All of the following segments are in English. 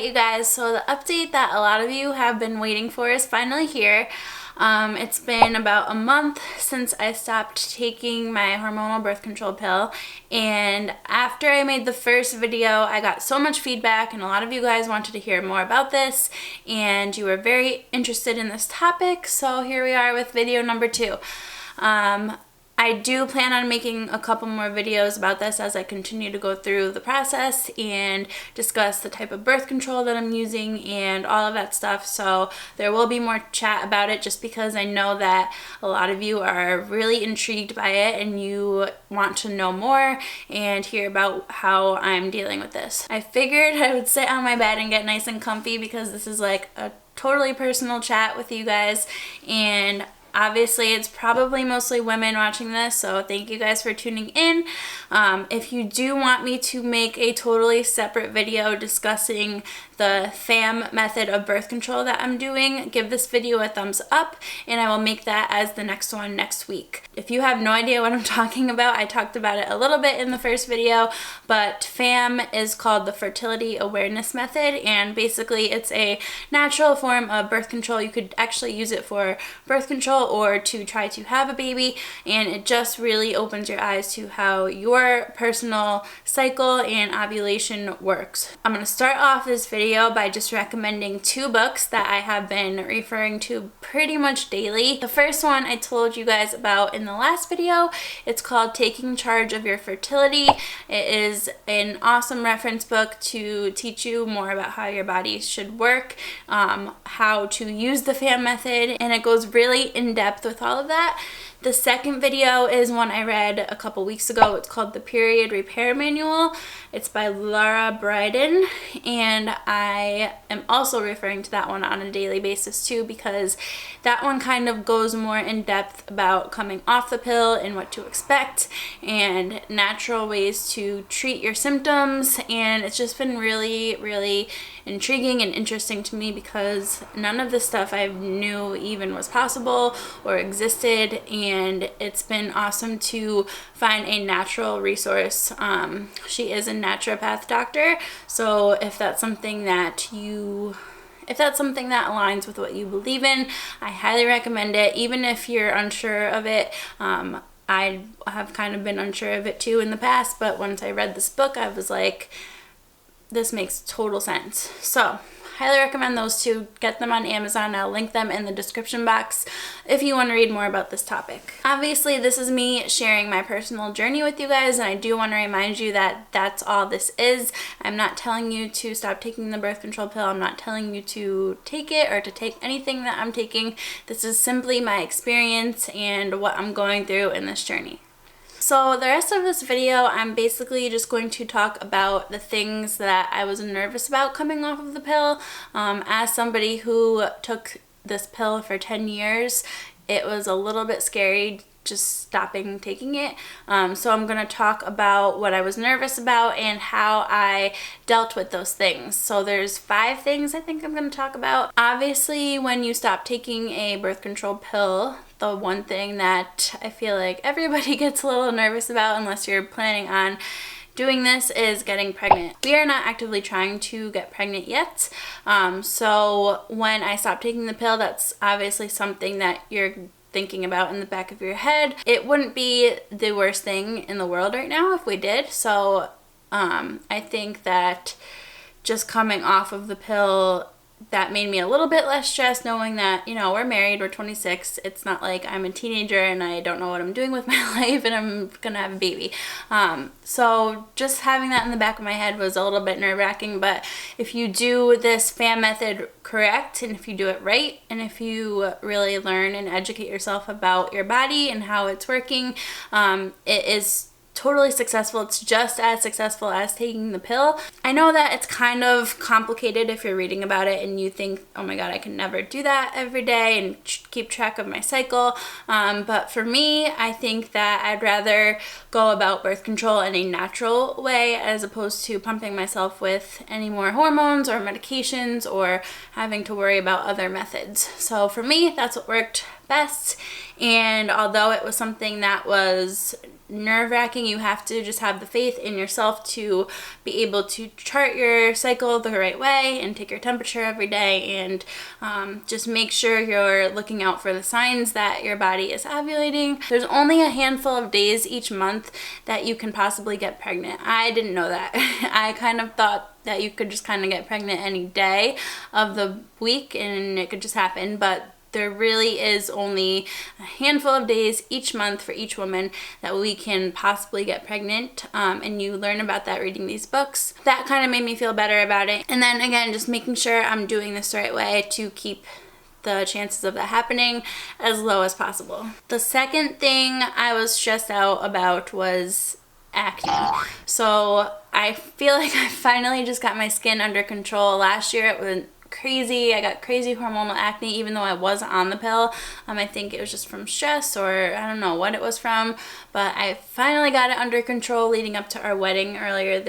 you guys? So the update that a lot of you have been waiting for is finally here. It's been about a month since I stopped taking my hormonal birth control pill, and after I made the first video I got so much feedback and a lot of you guys wanted to hear more about this and you were very interested in this topic, so here we are with video number 2. I do plan on making a couple more videos about this as I continue to go through the process and discuss the type of birth control that I'm using and all of that stuff. So there will be more chat about it just because I know that a lot of you are really intrigued by it and you want to know more and hear about how I'm dealing with this. I figured I would sit on my bed and get nice and comfy because this is like a totally personal chat with you guys, and obviously it's probably mostly women watching this, so thank you guys for tuning in. If you do want me to make a totally separate video discussing the FAM method of birth control that I'm doing, give this video a thumbs up and I will make that as the next one next week. If you have no idea what I'm talking about, I talked about it a little bit in the first video, but FAM is called the Fertility Awareness Method, and basically it's a natural form of birth control. You could actually use it for birth control or to try to have a baby, and it just really opens your eyes to how your personal cycle and ovulation works. I'm going to start off this video by just recommending 2 books that I have been referring to pretty much daily. The first one I told you guys about in the last video. It's called Taking Charge of Your Fertility. It is an awesome reference book to teach you more about how your body should work, how to use the FAM method, and it goes really in depth with all of that. The second video is one I read a couple weeks ago. It's called The Period Repair Manual. It's by Laura Bryden, and I am also referring to that one on a daily basis too, because that one kind of goes more in depth about coming off the pill and what to expect and natural ways to treat your symptoms, and it's just been really intriguing and interesting to me because none of this stuff I knew even was possible or existed, and it's been awesome to find a natural resource. She is a naturopath doctor, so if that's something that aligns with what you believe in, I highly recommend it. Even if you're unsure of it, I have kind of been unsure of it too in the past, but once I read this book, I was like, this makes total sense. So highly recommend those 2. Get them on Amazon. I'll link them in the description box if you want to read more about this topic. Obviously, this is me sharing my personal journey with you guys, and I do want to remind you that that's all this is. I'm not telling you to stop taking the birth control pill. I'm not telling you to take it or to take anything that I'm taking. This is simply my experience and what I'm going through in this journey. So the rest of this video, I'm basically just going to talk about the things that I was nervous about coming off of the pill. As somebody who took this pill for 10 years, it was a little bit scary just stopping taking it. So I'm going to talk about what I was nervous about and how I dealt with those things. So there's 5 things I think I'm going to talk about. Obviously, when you stop taking a birth control pill, the one thing that I feel like everybody gets a little nervous about, unless you're planning on doing this, is getting pregnant. We are not actively trying to get pregnant yet. So when I stopped taking the pill, that's obviously something that you're thinking about in the back of your head. It wouldn't be the worst thing in the world right now if we did. So I think that just coming off of the pill, that made me a little bit less stressed, knowing that, you know, we're married, we're 26. It's not like I'm a teenager and I don't know what I'm doing with my life and I'm gonna have a baby. So just having that in the back of my head was a little bit nerve-wracking, but if you do this FAM method correct, and if you do it right, and if you really learn and educate yourself about your body and how it's working, it is totally successful. It's just as successful as taking the pill. I know that it's kind of complicated if you're reading about it and you think, oh my god, I can never do that every day and keep track of my cycle. But for me, I think that I'd rather go about birth control in a natural way as opposed to pumping myself with any more hormones or medications or having to worry about other methods. So for me, that's what worked best. And although it was something that was nerve-wracking, you have to just have the faith in yourself to be able to chart your cycle the right way and take your temperature every day, and just make sure you're looking out for the signs that your body is ovulating. There's only a handful of days each month that you can possibly get pregnant. I didn't know that. I kind of thought that you could just kind of get pregnant any day of the week and it could just happen, but there really is only a handful of days each month for each woman that we can possibly get pregnant, and you learn about that reading these books. That kind of made me feel better about it. And then again, just making sure I'm doing this the right way to keep the chances of that happening as low as possible. The second thing I was stressed out about was acne. So I feel like I finally just got my skin under control. Last year it was crazy. I got crazy hormonal acne even though I was on the pill. I think it was just from stress, or I don't know what it was from, but I finally got it under control leading up to our wedding earlier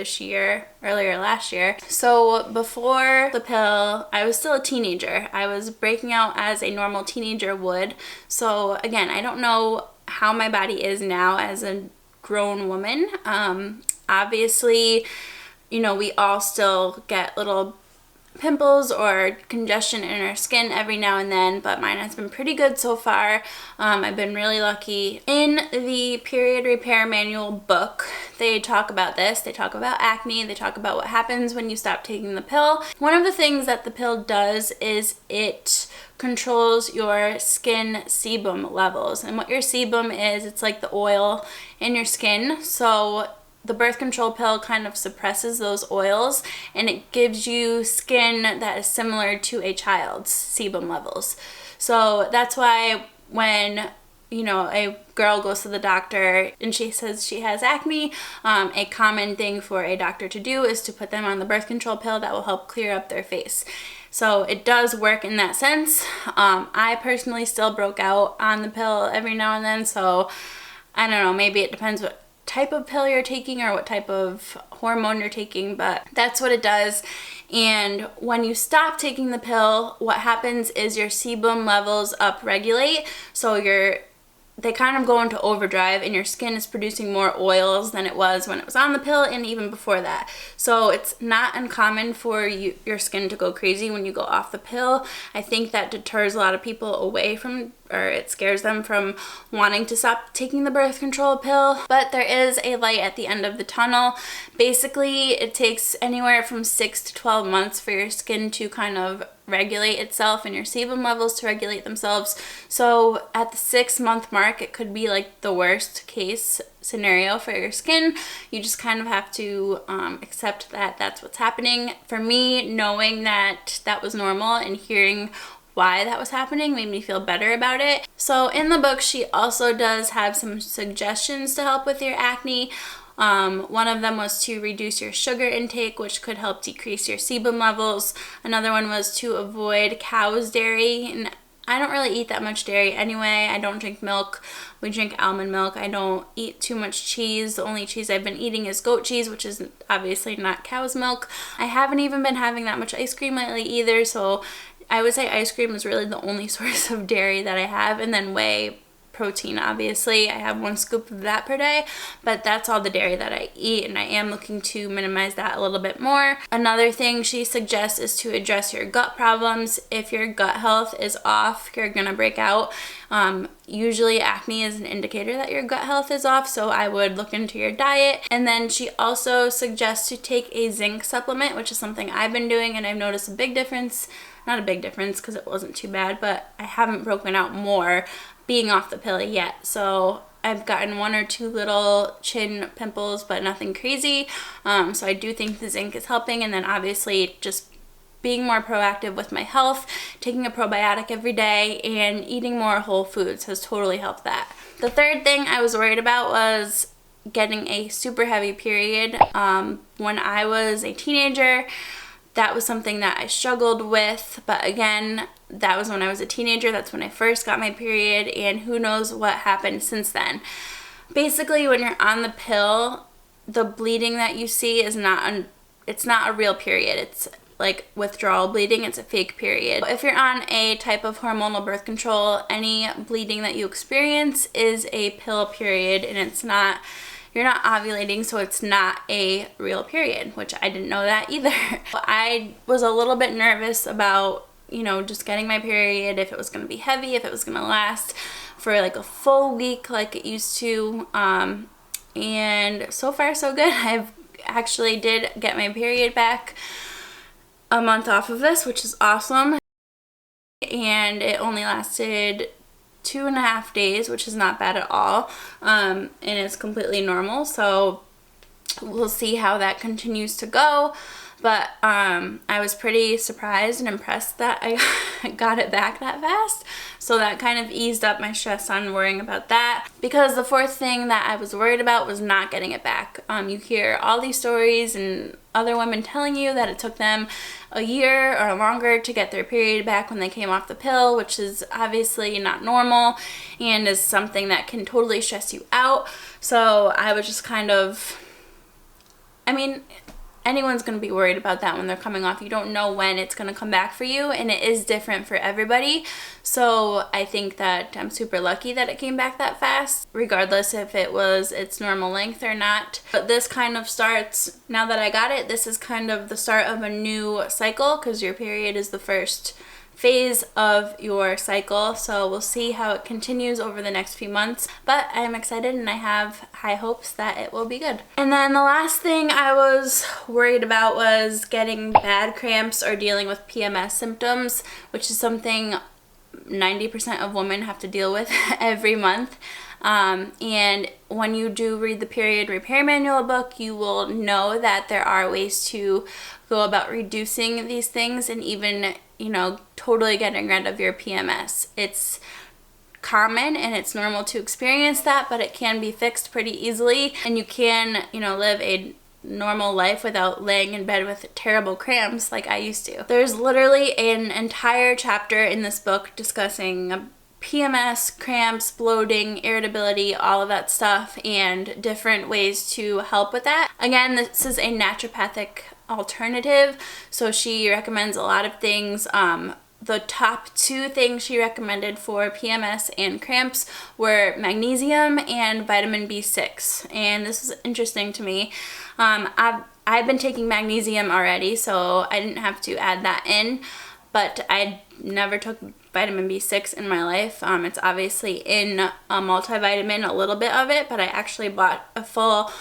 last year. So before the pill, I was still a teenager. I was breaking out as a normal teenager would. So again, I don't know how my body is now as a grown woman. Obviously, we all still get little pimples or congestion in our skin every now and then, but mine has been pretty good so far. I've been really lucky. In the Period Repair Manual book, they talk about this. They talk about acne. They talk about what happens when you stop taking the pill. One of the things that the pill does is it controls your skin sebum levels. And what your sebum is, it's like the oil in your skin. So the birth control pill kind of suppresses those oils and it gives you skin that is similar to a child's sebum levels. So that's why when a girl goes to the doctor and she says she has acne, a common thing for a doctor to do is to put them on the birth control pill that will help clear up their face. So it does work in that sense. I personally still broke out on the pill every now and then, so I don't know, maybe it depends what type of pill you're taking or what type of hormone you're taking, but that's what it does. And when you stop taking the pill, what happens is your sebum levels upregulate, so they kind of go into overdrive and your skin is producing more oils than it was when it was on the pill and even before that. So it's not uncommon for your skin to go crazy when you go off the pill. I think that deters a lot of people away from, or it scares them from wanting to stop taking the birth control pill. But there is a light at the end of the tunnel. Basically, it takes anywhere from 6 to 12 months for your skin to kind of regulate itself and your sebum levels to regulate themselves. So at the 6-month mark, it could be like the worst case scenario for your skin. You just kind of have to accept that that's what's happening. For me, knowing that that was normal and hearing why that was happening made me feel better about it. So in the book, she also does have some suggestions to help with your acne. One of them was to reduce your sugar intake, which could help decrease your sebum levels. Another one was to avoid cow's dairy. And I don't really eat that much dairy anyway. I don't drink milk. We drink almond milk. I don't eat too much cheese. The only cheese I've been eating is goat cheese, which is obviously not cow's milk. I haven't even been having that much ice cream lately either, so I would say ice cream is really the only source of dairy that I have, and then whey protein, obviously. I have 1 scoop of that per day, but that's all the dairy that I eat, and I am looking to minimize that a little bit more. Another thing she suggests is to address your gut problems. If your gut health is off, you're gonna break out. Usually acne is an indicator that your gut health is off, so I would look into your diet. And then she also suggests to take a zinc supplement, which is something I've been doing, and I've noticed a big difference. Not a big difference because it wasn't too bad, but I haven't broken out more being off the pill yet. So I've gotten 1 or 2 little chin pimples, but nothing crazy. So I do think the zinc is helping. And then obviously just being more proactive with my health, taking a probiotic every day, and eating more whole foods has totally helped that. The third thing I was worried about was getting a super heavy period. When I was a teenager, that was something that I struggled with, but again, that was when I was a teenager. That's when I first got my period, and who knows what happened since then. Basically, when you're on the pill, the bleeding that you see is it's not a real period. like withdrawal bleeding. It's a fake period. If you're on a type of hormonal birth control, any bleeding that you experience is a pill period, and it's not, you're not ovulating, so it's not a real period, which I didn't know that either. I was a little bit nervous about, you know, just getting my period, if it was going to be heavy, if it was going to last for like a full week like it used to. And so far so good. I've actually did get my period back a month off of this, which is awesome. And it only lasted 2.5 days, which is not bad at all. And it's completely normal. So we'll see how that continues to go. But I was pretty surprised and impressed that I got it back that fast. So that kind of eased up my stress on worrying about that. Because the fourth thing that I was worried about was not getting it back. You hear all these stories and other women telling you that it took them a year or longer to get their period back when they came off the pill, which is obviously not normal and is something that can totally stress you out. So I was just kind of, I mean, anyone's going to be worried about that when they're coming off. You don't know when it's going to come back for you, and it is different for everybody. So I think that I'm super lucky that it came back that fast, regardless if it was its normal length or not. But this kind of starts, now that I got it, this is kind of the start of a new cycle, because your period is the first phase of your cycle. So we'll see how it continues over the next few months, but I'm excited and I have high hopes that it will be good. And then the last thing I was worried about was getting bad cramps or dealing with PMS symptoms, which is something 90% of women have to deal with every month. And when you do read the period repair manual book, you will know that there are ways to go about reducing these things and even, you know, totally getting rid of your PMS. It's common and it's normal to experience that, but it can be fixed pretty easily, and you can, you know, live a normal life without laying in bed with terrible cramps like I used to. There's literally an entire chapter in this book discussing PMS, cramps, bloating, irritability, all of that stuff, and different ways to help with that. Again, this is a naturopathic alternative, so she recommends a lot of things. The top 2 things she recommended for PMS and cramps were magnesium and vitamin B6, and this is interesting to me. I've been taking magnesium already, so I didn't have to add that in, but I never took vitamin B6 in my life. It's obviously in a multivitamin, a little bit of it, but I actually bought a full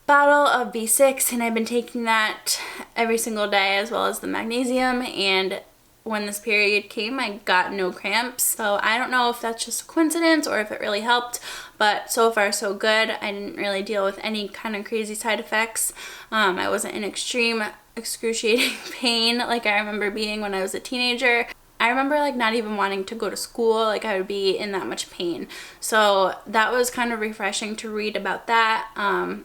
bottle of B6 and I've been taking that every single day, as well as the magnesium, and when this period came, I got no cramps. So I don't know if that's just a coincidence or if it really helped, but so far so good. I didn't really deal with any kind of crazy side effects. I wasn't in extreme excruciating pain like I remember being when I was a teenager. I remember like not even wanting to go to school, like I would be in that much pain. So that was kind of refreshing to read about that.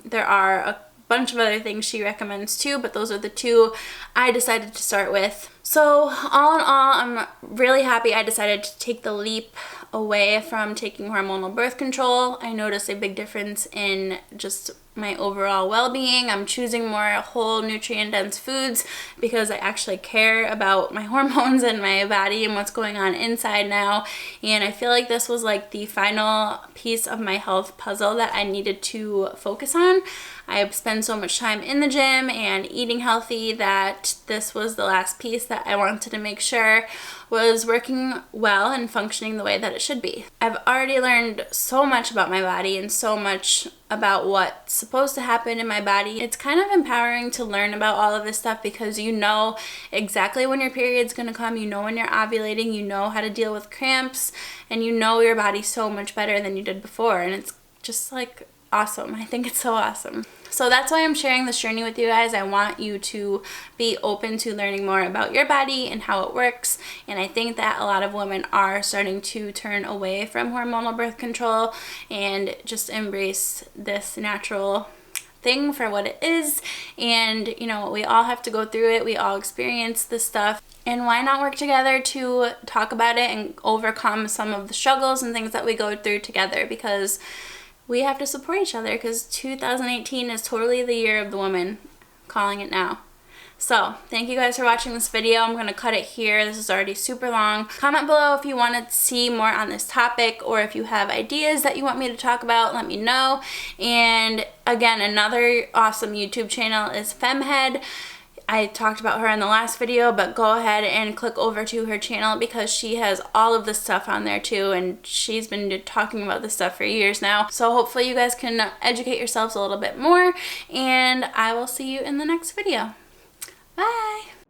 There are a bunch of other things she recommends too, but those are the 2 I decided to start with. So all in all, I'm really happy I decided to take the leap away from taking hormonal birth control. I noticed a big difference in just my overall well-being. I'm choosing more whole nutrient-dense foods because I actually care about my hormones and my body and what's going on inside now. And I feel like this was like the final piece of my health puzzle that I needed to focus on. I spend so much time in the gym and eating healthy that this was the last piece that I wanted to make sure was working well and functioning the way that it should be. I've already learned so much about my body and so much about what's supposed to happen in my body. It's kind of empowering to learn about all of this stuff because you know exactly when your period's gonna come, you know when you're ovulating, you know how to deal with cramps, and you know your body so much better than you did before, and it's just like awesome. I think it's so awesome. So that's why I'm sharing this journey with you guys. I want you to be open to learning more about your body and how it works. And I think that a lot of women are starting to turn away from hormonal birth control and just embrace this natural thing for what it is. And you know, we all have to go through it. We all experience this stuff. And why not work together to talk about it and overcome some of the struggles and things that we go through together, because we have to support each other, because 2018 is totally the year of the woman, calling it now. So thank you guys for watching this video. I'm going to cut it here. This is already super long. Comment below if you want to see more on this topic, or if you have ideas that you want me to talk about, let me know. And again, another awesome YouTube channel is Femhead. I talked about her in the last video, but go ahead and click over to her channel because she has all of this stuff on there too, and she's been talking about this stuff for years now. So hopefully you guys can educate yourselves a little bit more, and I will see you in the next video. Bye!